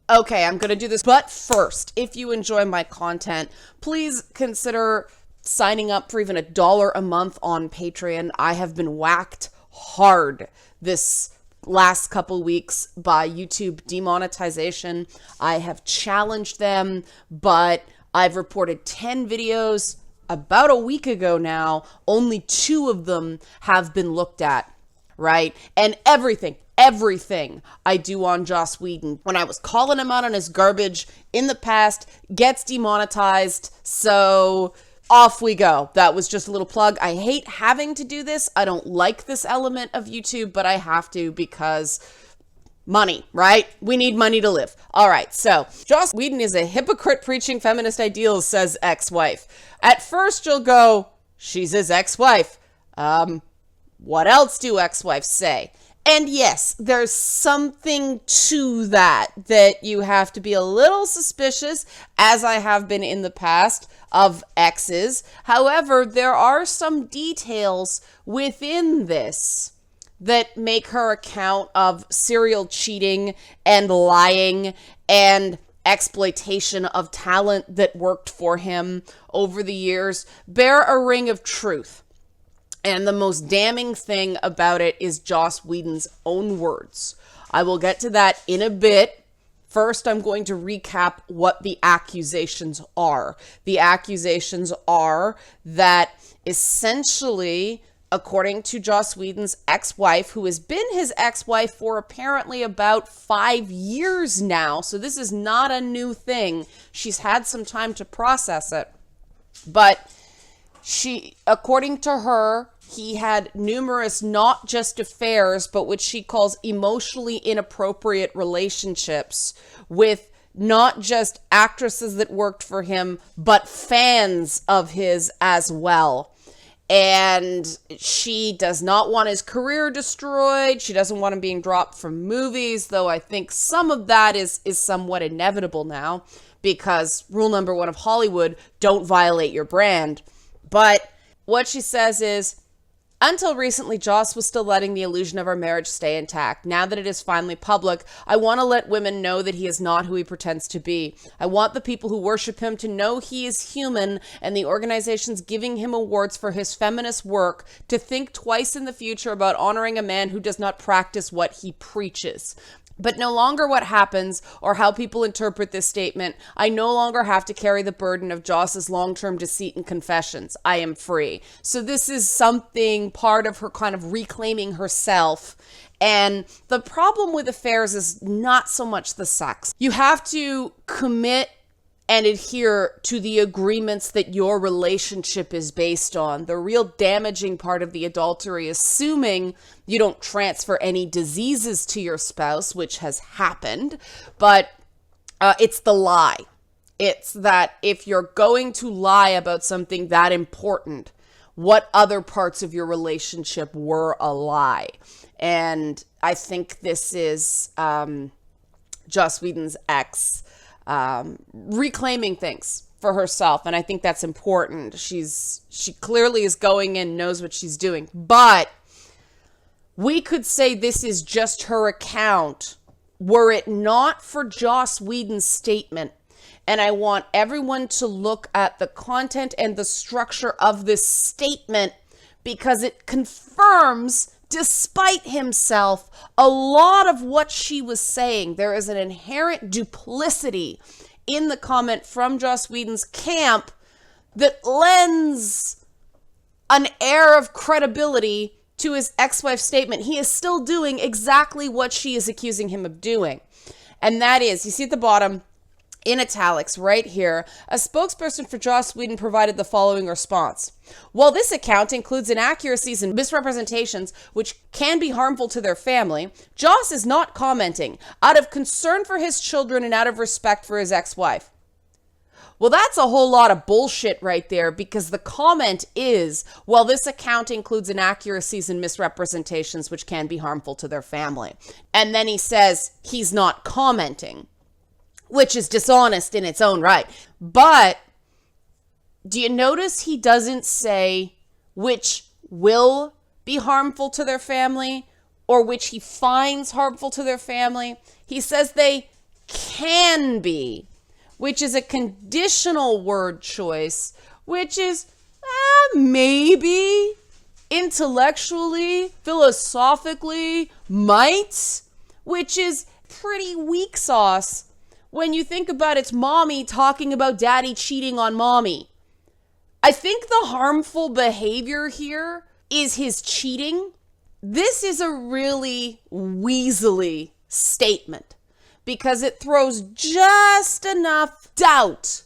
Okay, I'm going to do this. But first, if you enjoy my content, please consider signing up for even $1 a month on Patreon. I have been whacked hard this last couple weeks by YouTube demonetization. I have challenged them, but I've reported 10 videos about a week ago now. Only 2 of them have been looked at, right? And everything I do on Joss Whedon, when I was calling him out on his garbage in the past, gets demonetized. So off we go. That was just a little plug. I hate having to do this. I don't like this element of YouTube, but I have to because money, right? We need money to live. All right, so Joss Whedon is a hypocrite preaching feminist ideals, says ex-wife. At first you'll go, she's his ex-wife. What else do ex-wives say? And yes, there's something to that you have to be a little suspicious, as I have been in the past, of exes. However, there are some details within this that make her account of serial cheating and lying and exploitation of talent that worked for him over the years bear a ring of truth. And the most damning thing about it is Joss Whedon's own words. I will get to that in a bit. First, I'm going to recap what the accusations are. The accusations are that essentially, according to Joss Whedon's ex-wife, who has been his ex-wife for apparently about 5 years now, so this is not a new thing. She's had some time to process it. But according to her, he had numerous not just affairs, but what she calls emotionally inappropriate relationships with not just actresses that worked for him, but fans of his as well. And she does not want his career destroyed. She doesn't want him being dropped from movies, though I think some of that is somewhat inevitable now, because rule number 1 of Hollywood, don't violate your brand. But what she says is, until recently, Joss was still letting the illusion of our marriage stay intact. Now that it is finally public, I want to let women know that he is not who he pretends to be. I want the people who worship him to know he is human, and the organizations giving him awards for his feminist work to think twice in the future about honoring a man who does not practice what he preaches. But no longer what happens or how people interpret this statement. I no longer have to carry the burden of Joss's long-term deceit and confessions. I am free. So this is something part of her kind of reclaiming herself. And the problem with affairs is not so much the sex. You have to commit and adhere to the agreements that your relationship is based on. The real damaging part of the adultery, assuming you don't transfer any diseases to your spouse, which has happened, but it's the lie. It's that if you're going to lie about something that important, what other parts of your relationship were a lie? And I think this is Joss Whedon's ex reclaiming things for herself, and I think that's important. She clearly is going in, knows what she's doing, but we could say this is just her account were it not for Joss Whedon's statement. And I want everyone to look at the content and the structure of this statement, because it confirms, despite himself, a lot of what she was saying. There is an inherent duplicity in the comment from Joss Whedon's camp that lends an air of credibility to his ex-wife's statement. He is still doing exactly what she is accusing him of doing. And that is, you see at the bottom, in italics right here, a spokesperson for Joss Whedon provided the following response. While this account includes inaccuracies and misrepresentations which can be harmful to their family, Joss is not commenting out of concern for his children and out of respect for his ex-wife. Well, that's a whole lot of bullshit right there, because the comment is, well, this account includes inaccuracies and misrepresentations which can be harmful to their family. And then he says he's not commenting, which is dishonest in its own right. But do you notice he doesn't say which will be harmful to their family or which he finds harmful to their family? He says they can be, which is a conditional word choice, which is maybe, intellectually, philosophically, might, which is pretty weak sauce when you think about it's mommy talking about daddy cheating on mommy. I think the harmful behavior here is his cheating. This is a really weaselly statement because it throws just enough doubt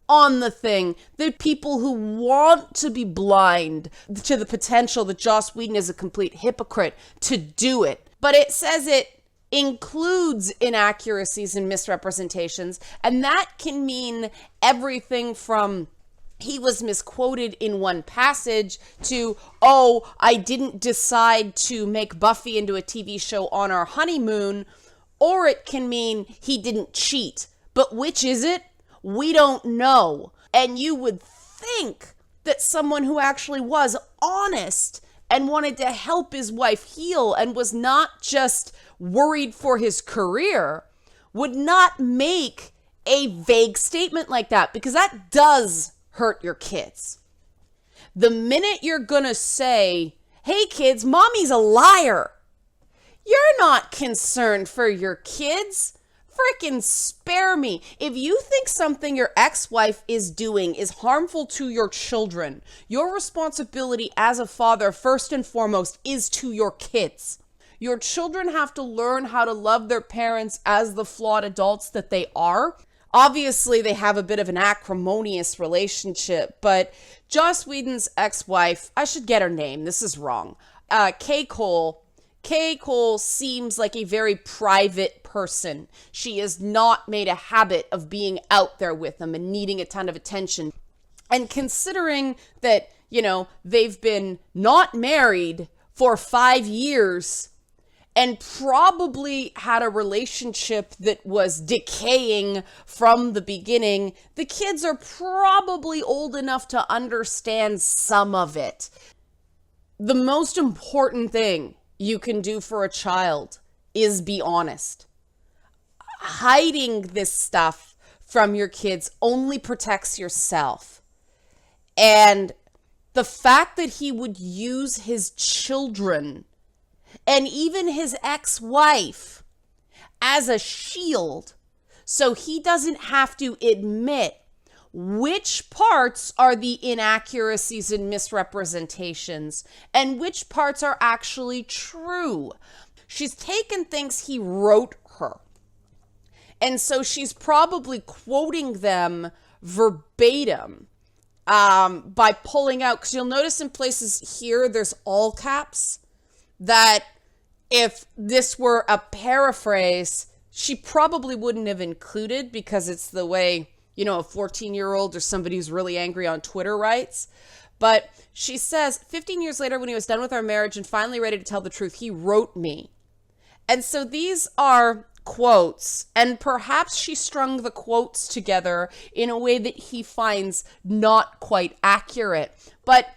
on the thing that people who want to be blind to the potential that Joss Whedon is a complete hypocrite to do it. But it says it includes inaccuracies and misrepresentations, and that can mean everything from he was misquoted in one passage to, oh, I didn't decide to make Buffy into a TV show on our honeymoon, or it can mean he didn't cheat. But which is it? We don't know. And you would think that someone who actually was honest and wanted to help his wife heal and was not just worried for his career would not make a vague statement like that, because that does hurt your kids. The minute you're gonna say, hey kids, mommy's a liar, you're not concerned for your kids. Freaking spare me. If you think something your ex-wife is doing is harmful to your children, your responsibility as a father, first and foremost, is to your kids. Your children have to learn how to love their parents as the flawed adults that they are. Obviously, they have a bit of an acrimonious relationship, but Joss Whedon's ex-wife, I should get her name, this is wrong, Kay Cole seems like a very private person. She has not made a habit of being out there with him and needing a ton of attention. And considering that, they've been not married for 5 years and probably had a relationship that was decaying from the beginning, the kids are probably old enough to understand some of it. The most important thing you can do for a child is be honest. Hiding this stuff from your kids only protects yourself. And the fact that he would use his children and even his ex-wife as a shield so he doesn't have to admit which parts are the inaccuracies and misrepresentations and which parts are actually true. She's taken things he wrote her, and so she's probably quoting them verbatim by pulling out, because you'll notice in places here there's all caps that if this were a paraphrase, she probably wouldn't have included, because it's the way a 14-year-old or somebody who's really angry on Twitter writes. But she says, 15 years later, when he was done with our marriage and finally ready to tell the truth, he wrote me. And so these are quotes, and perhaps she strung the quotes together in a way that he finds not quite accurate. But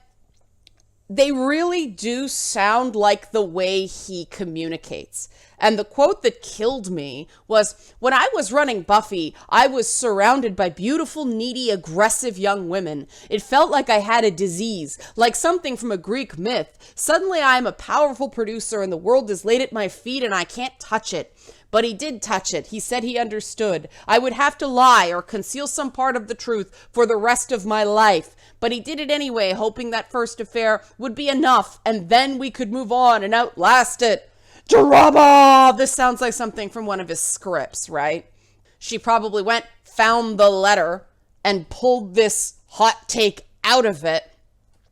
they really do sound like the way he communicates. And the quote that killed me was, when I was running Buffy, I was surrounded by beautiful, needy, aggressive young women. It felt like I had a disease, like something from a Greek myth. Suddenly I am a powerful producer and the world is laid at my feet and I can't touch it. But he did touch it. He said he understood. I would have to lie or conceal some part of the truth for the rest of my life. But he did it anyway, hoping that first affair would be enough, and then we could move on and outlast it. Drama! This sounds like something from one of his scripts, right? She probably went, found the letter, and pulled this hot take out of it.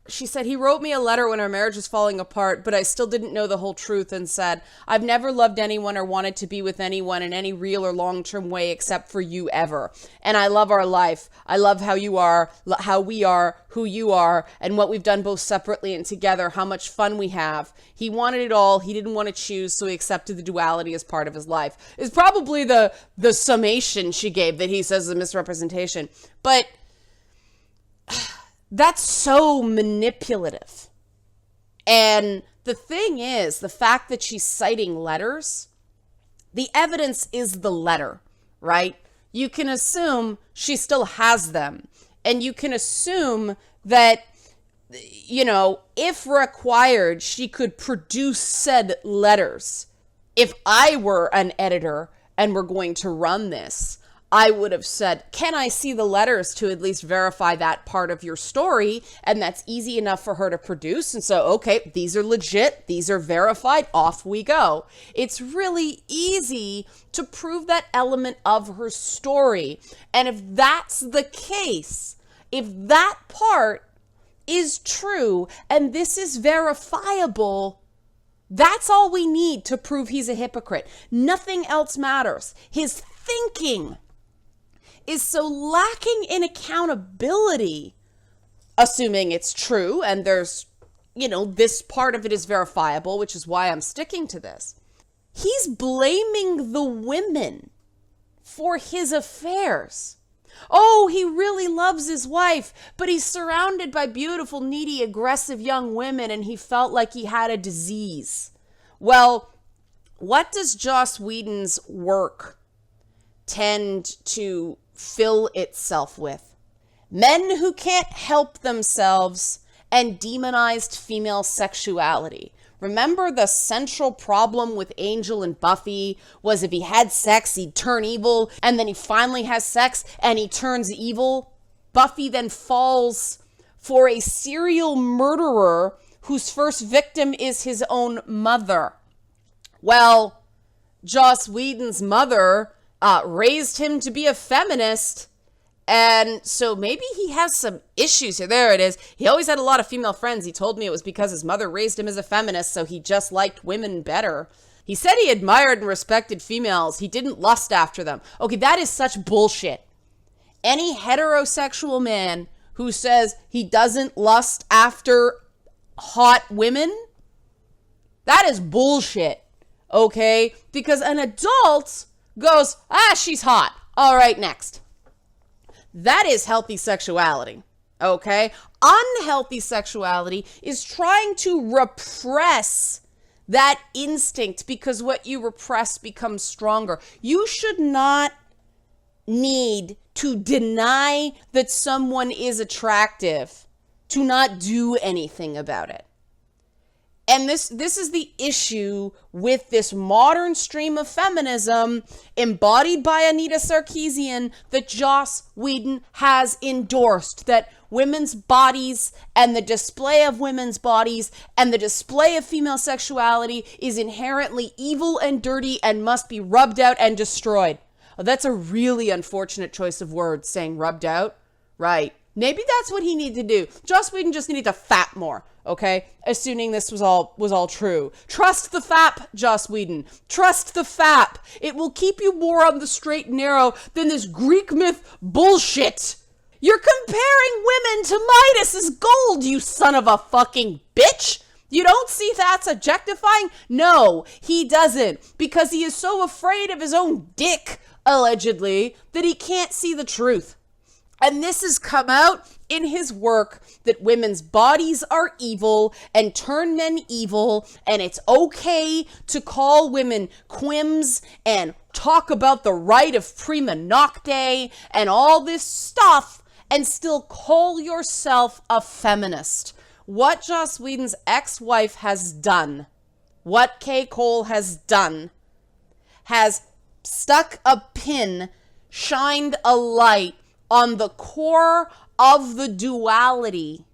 She said, he wrote me a letter when our marriage was falling apart, but I still didn't know the whole truth, and said, I've never loved anyone or wanted to be with anyone in any real or long-term way except for you ever. And I love our life. I love how you are, how we are, who you are, and what we've done both separately and together, how much fun we have. He wanted it all. He didn't want to choose, so he accepted the duality as part of his life. Is probably the summation she gave that he says is a misrepresentation. But that's so manipulative. And the thing is, the fact that she's citing letters, the evidence is the letter. right? You can assume she still has them. And you can assume that, if required, she could produce said letters. If I were an editor and were going to run this, I would have said, can I see the letters to at least verify that part of your story? And that's easy enough for her to produce. And so, okay, these are legit. These are verified. Off we go. It's really easy to prove that element of her story. And if that's the case, if that part is true and this is verifiable, that's all we need to prove he's a hypocrite. Nothing else matters. His thinking is so lacking in accountability, assuming it's true, and there's, this part of it is verifiable, which is why I'm sticking to this. He's blaming the women for his affairs. Oh, he really loves his wife, but he's surrounded by beautiful, needy, aggressive young women, and he felt like he had a disease. Well, what does Joss Whedon's work tend to fill itself with? Men who can't help themselves and demonized female sexuality. Remember, the central problem with Angel and Buffy was if he had sex, he'd turn evil, and then he finally has sex and he turns evil. Buffy then falls for a serial murderer whose first victim is his own mother. Well, Joss Whedon's mother raised him to be a feminist, and so maybe he has some issues here. There it is. He always had a lot of female friends. He told me it was because his mother raised him as a feminist, so he just liked women better. He said he admired and respected females. He didn't lust after them. Okay, that is such bullshit. Any heterosexual man who says he doesn't lust after hot women, that is bullshit, okay? Because an adult goes, she's hot. All right, next. That is healthy sexuality, okay? Unhealthy sexuality is trying to repress that instinct because what you repress becomes stronger. You should not need to deny that someone is attractive to not do anything about it. And this is the issue with this modern stream of feminism embodied by Anita Sarkeesian that Joss Whedon has endorsed, that women's bodies and the display of women's bodies and the display of female sexuality is inherently evil and dirty and must be rubbed out and destroyed. Oh, that's a really unfortunate choice of words, saying rubbed out. Right. Maybe that's what he needed to do. Joss Whedon just needed to fap more, okay? Assuming this was all true. Trust the fap, Joss Whedon. Trust the fap. It will keep you more on the straight and narrow than this Greek myth bullshit. You're comparing women to Midas's gold, you son of a fucking bitch. You don't see that's objectifying? No, he doesn't, because he is so afraid of his own dick, allegedly, that he can't see the truth. And this has come out in his work that women's bodies are evil and turn men evil, and it's okay to call women quims and talk about the right of prima nocte and all this stuff and still call yourself a feminist. What Joss Whedon's ex-wife has done, what Kay Cole has done, has stuck a pin, shined a light on the core of the duality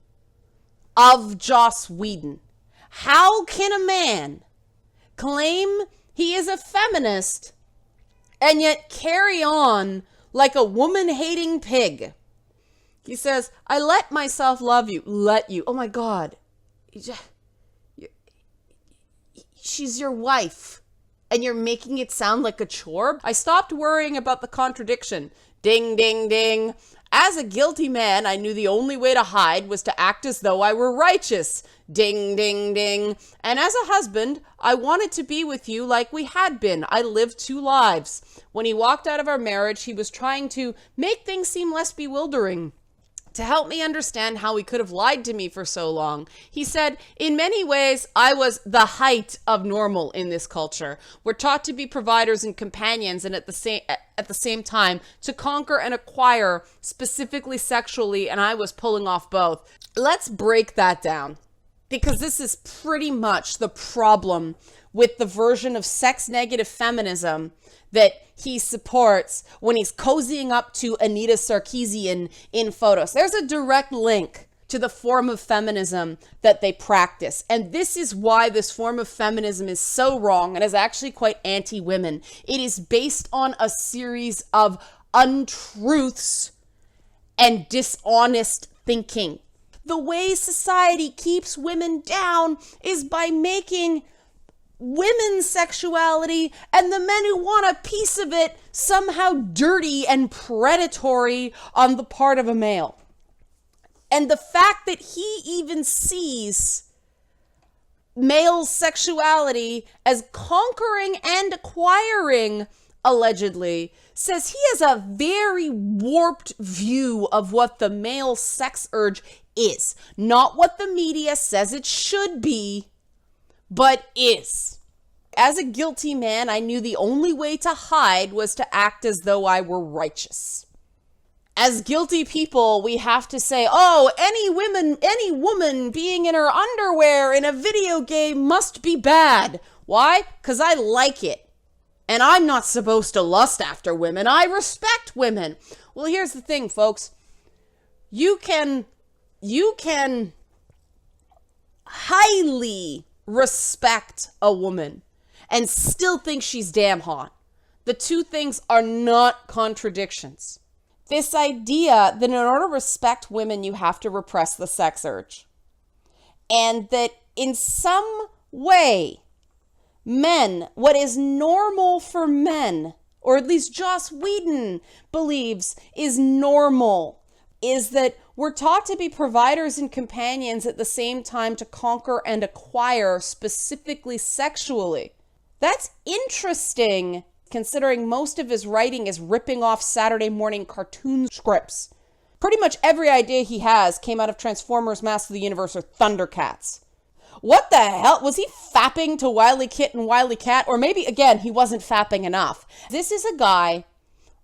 of Joss Whedon. How can a man claim he is a feminist and yet carry on like a woman-hating pig? He says, I let myself love you. Let you. Oh my God. She's your wife. And you're making it sound like a chore? I stopped worrying about the contradiction. Ding, ding, ding. As a guilty man, I knew the only way to hide was to act as though I were righteous. Ding, ding, ding. And as a husband, I wanted to be with you like we had been. I lived 2 lives. When he walked out of our marriage, he was trying to make things seem less bewildering. to help me understand how he could have lied to me for so long. He said, in many ways, I was the height of normal in this culture. We're taught to be providers and companions, and at the same time, to conquer and acquire, specifically sexually, and I was pulling off both. Let's break that down, because this is pretty much the problem with the version of sex-negative feminism that he supports when he's cozying up to Anita Sarkeesian in photos. There's a direct link to the form of feminism that they practice. And this is why this form of feminism is so wrong and is actually quite anti-women. It is based on a series of untruths and dishonest thinking. The way society keeps women down is by making women's sexuality and the men who want a piece of it somehow dirty and predatory on the part of a male. And the fact that he even sees male sexuality as conquering and acquiring, allegedly, says he has a very warped view of what the male sex urge is. Not what the media says it should be, but is. As a guilty man, I knew the only way to hide was to act as though I were righteous. As guilty people, we have to say, oh, any woman being in her underwear in a video game must be bad. Why? Because I like it. And I'm not supposed to lust after women. I respect women. Well, here's the thing, folks. You can highly respect a woman and still think she's damn hot. The two things are not contradictions. This idea that in order to respect women, you have to repress the sex urge. And that in some way, men, what is normal for men, or at least Joss Whedon believes is normal, is that we're taught to be providers and companions at the same time to conquer and acquire, specifically sexually. That's interesting, considering most of his writing is ripping off Saturday morning cartoon scripts. Pretty much every idea he has came out of Transformers, Masters of the Universe, or Thundercats. What the hell? Was he fapping to Wile E. Kit and Wile E. Cat? Or maybe, again, he wasn't fapping enough. This is a guy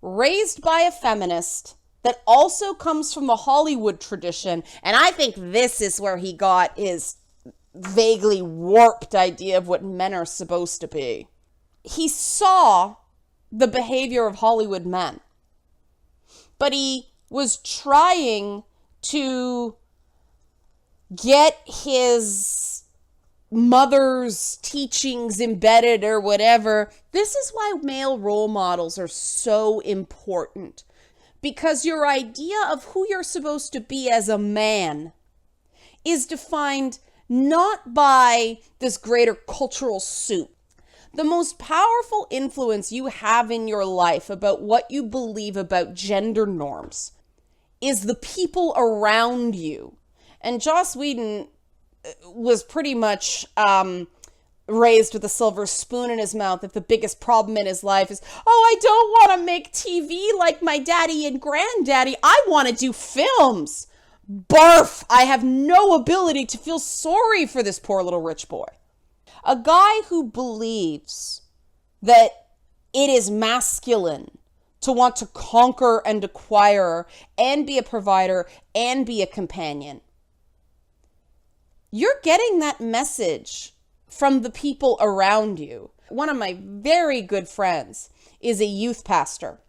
raised by a feminist that also comes from the Hollywood tradition, and I think this is where he got his vaguely warped idea of what men are supposed to be. He saw the behavior of Hollywood men, but he was trying to get his mother's teachings embedded or whatever. This is why male role models are so important. Because your idea of who you're supposed to be as a man is defined not by this greater cultural soup. The most powerful influence you have in your life about what you believe about gender norms is the people around you. And Joss Whedon was pretty much raised with a silver spoon in his mouth that the biggest problem in his life is, oh, I don't want to make TV like my daddy and granddaddy. I want to do films. Barf! I have no ability to feel sorry for this poor little rich boy. A guy who believes that it is masculine to want to conquer and acquire and be a provider and be a companion. You're getting that message from the people around you. One of my very good friends is a youth pastor.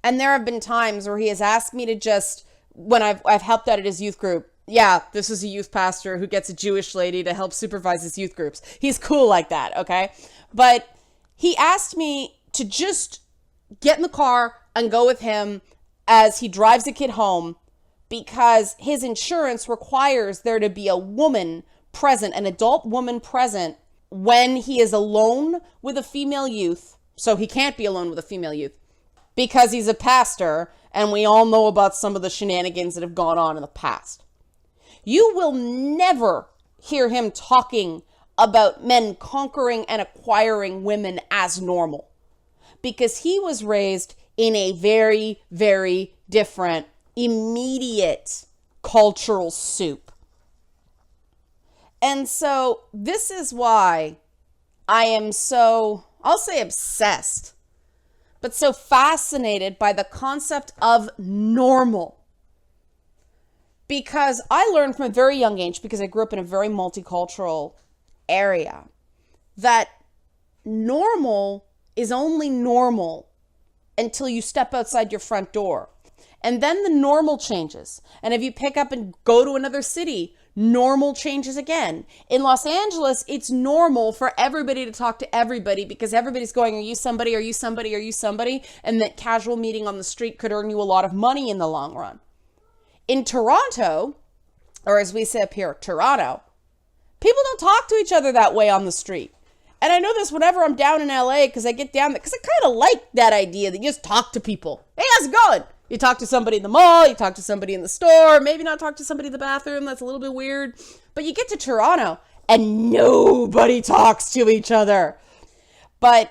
And there have been times where he has asked me to just, when I've helped out at his youth group, yeah, this is a youth pastor who gets a Jewish lady to help supervise his youth groups. He's cool like that, okay? But he asked me to just get in the car and go with him as he drives a kid home because his insurance requires there to be a woman present, an adult woman present, when he is alone with a female youth. So he can't be alone with a female youth because he's a pastor, and we all know about some of the shenanigans that have gone on in the past. You will never hear him talking about men conquering and acquiring women as normal, because he was raised in a very, very different immediate cultural soup. And so this is why I am so, I'll say obsessed, but so fascinated by the concept of normal. Because I learned from a very young age, because I grew up in a very multicultural area, that normal is only normal until you step outside your front door. And then the normal changes. And if you pick up and go to another city, normal changes again. In Los Angeles, it's normal for everybody to talk to everybody because everybody's going, are you somebody, are you somebody, are you somebody? And that casual meeting on the street could earn you a lot of money in the long run. In Toronto, or as we say up here, Toronto, people don't talk to each other that way on the street. And I know this whenever I'm down in LA because I get down there, because I kind of like that idea that you just talk to people. Hey, how's it going? You talk to somebody in the mall, you talk to somebody in the store, maybe not talk to somebody in the bathroom. That's a little bit weird. But you get to Toronto and nobody talks to each other. But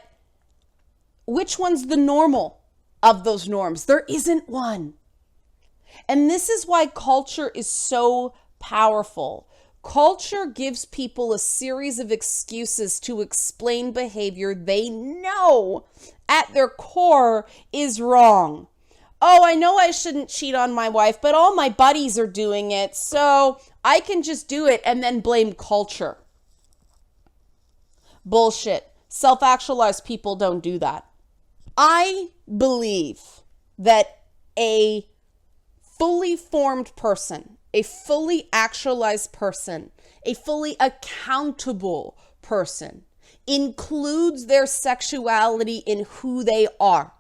which one's the normal of those norms? There isn't one. And this is why culture is so powerful. Culture gives people a series of excuses to explain behavior they know at their core is wrong. Oh, I know I shouldn't cheat on my wife, but all my buddies are doing it, so I can just do it and then blame culture. Bullshit. Self-actualized people don't do that. I believe that a fully formed person, a fully actualized person, a fully accountable person includes their sexuality in who they are.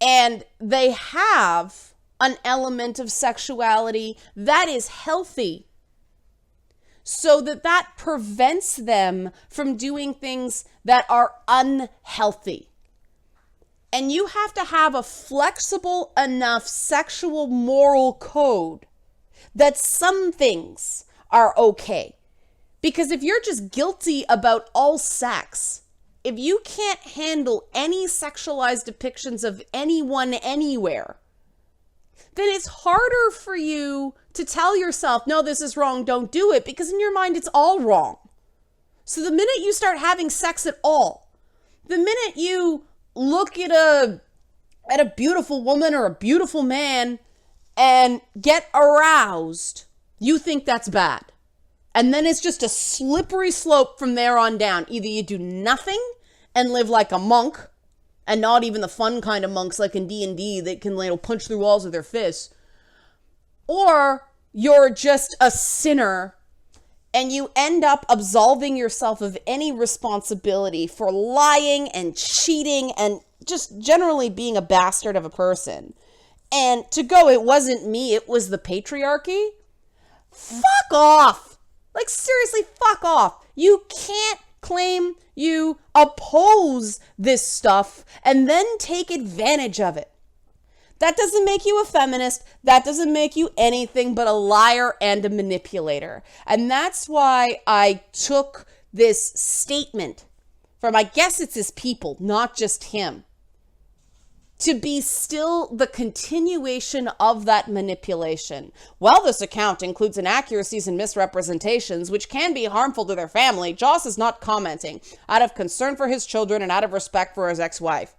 And they have an element of sexuality that is healthy so that prevents them from doing things that are unhealthy. And you have to have a flexible enough sexual moral code that some things are okay. Because if you're just guilty about all sex, if you can't handle any sexualized depictions of anyone anywhere, then it's harder for you to tell yourself, no, this is wrong, don't do it, because in your mind it's all wrong. So the minute you start having sex at all, the minute you look at a beautiful woman or a beautiful man and get aroused, you think that's bad. And then it's just a slippery slope from there on down. Either you do nothing and live like a monk, and not even the fun kind of monks like in D&D that can punch through walls with their fists, or you're just a sinner and you end up absolving yourself of any responsibility for lying and cheating and just generally being a bastard of a person. And to go, it wasn't me, it was the patriarchy. Fuck off. Like, seriously, fuck off. You can't claim you oppose this stuff and then take advantage of it. That doesn't make you a feminist. That doesn't make you anything but a liar and a manipulator. And that's why I took this statement from, I guess it's his people, not just him, to be still the continuation of that manipulation. While this account includes inaccuracies and misrepresentations, which can be harmful to their family, Joss is not commenting out of concern for his children and out of respect for his ex-wife.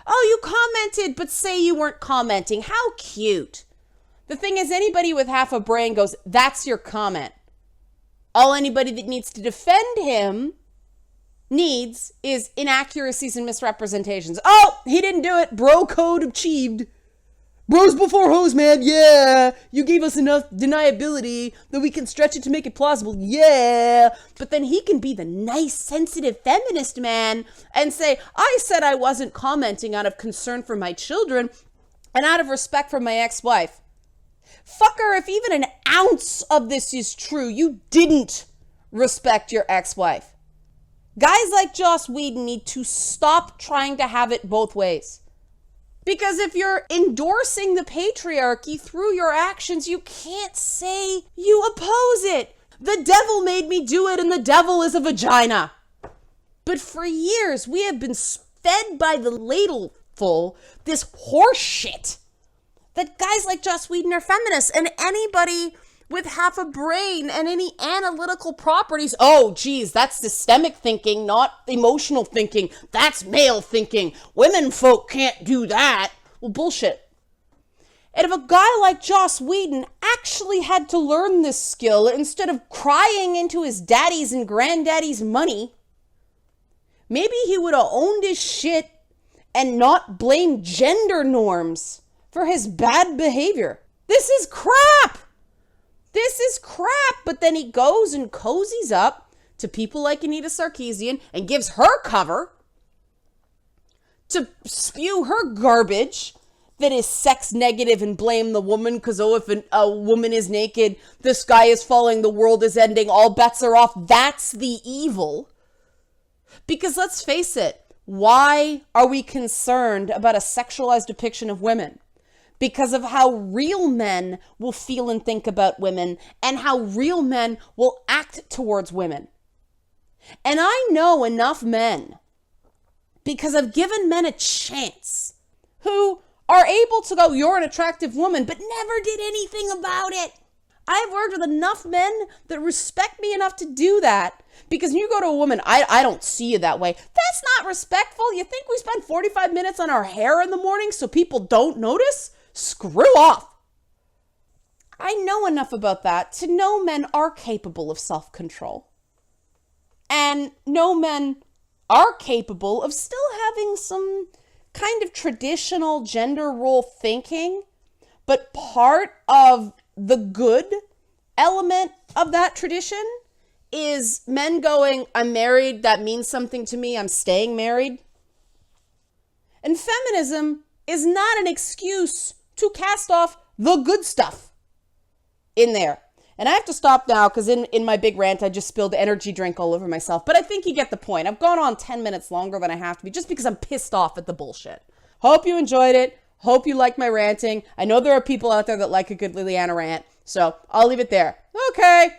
Oh, you commented, but say you weren't commenting. How cute. The thing is, anybody with half a brain goes, that's your comment. All anybody that needs to defend him needs is inaccuracies and misrepresentations. Oh, he didn't do it. Bro code achieved. Bros before hoes, man. Yeah. You gave us enough deniability that we can stretch it to make it plausible. Yeah. But then he can be the nice, sensitive feminist man and say, I said I wasn't commenting out of concern for my children and out of respect for my ex-wife. Fucker, if even an ounce of this is true, you didn't respect your ex-wife. Guys like Joss Whedon need to stop trying to have it both ways. Because if you're endorsing the patriarchy through your actions, you can't say you oppose it. The devil made me do it and the devil is a vagina. But for years, we have been fed by the ladleful this horse shit that guys like Joss Whedon are feminists, and anybody with half a brain and any analytical properties, oh, geez, that's systemic thinking, not emotional thinking. That's male thinking. Women folk can't do that. Well, bullshit. And if a guy like Joss Whedon actually had to learn this skill instead of crying into his daddy's and granddaddy's money, maybe he would have owned his shit and not blamed gender norms for his bad behavior. This is crap. This is crap. But then he goes and cozies up to people like Anita Sarkeesian and gives her cover to spew her garbage that is sex negative and blame the woman because, oh, if a woman is naked, the sky is falling, the world is ending, all bets are off. That's the evil. Because let's face it, why are we concerned about a sexualized depiction of women? Because of how real men will feel and think about women and how real men will act towards women. And I know enough men, because I've given men a chance, who are able to go, you're an attractive woman, but never did anything about it. I've worked with enough men that respect me enough to do that. Because when you go to a woman, I don't see you that way. That's not respectful. You think we spend 45 minutes on our hair in the morning so people don't notice? Screw off. I know enough about that to know men are capable of self-control. And know men are capable of still having some kind of traditional gender role thinking, but part of the good element of that tradition is men going, I'm married, that means something to me, I'm staying married. And feminism is not an excuse to cast off the good stuff in there. And I have to stop now because in my big rant, I just spilled energy drink all over myself. But I think you get the point. I've gone on 10 minutes longer than I have to be just because I'm pissed off at the bullshit. Hope you enjoyed it. Hope you like my ranting. I know there are people out there that like a good Liliana rant. So I'll leave it there. Okay.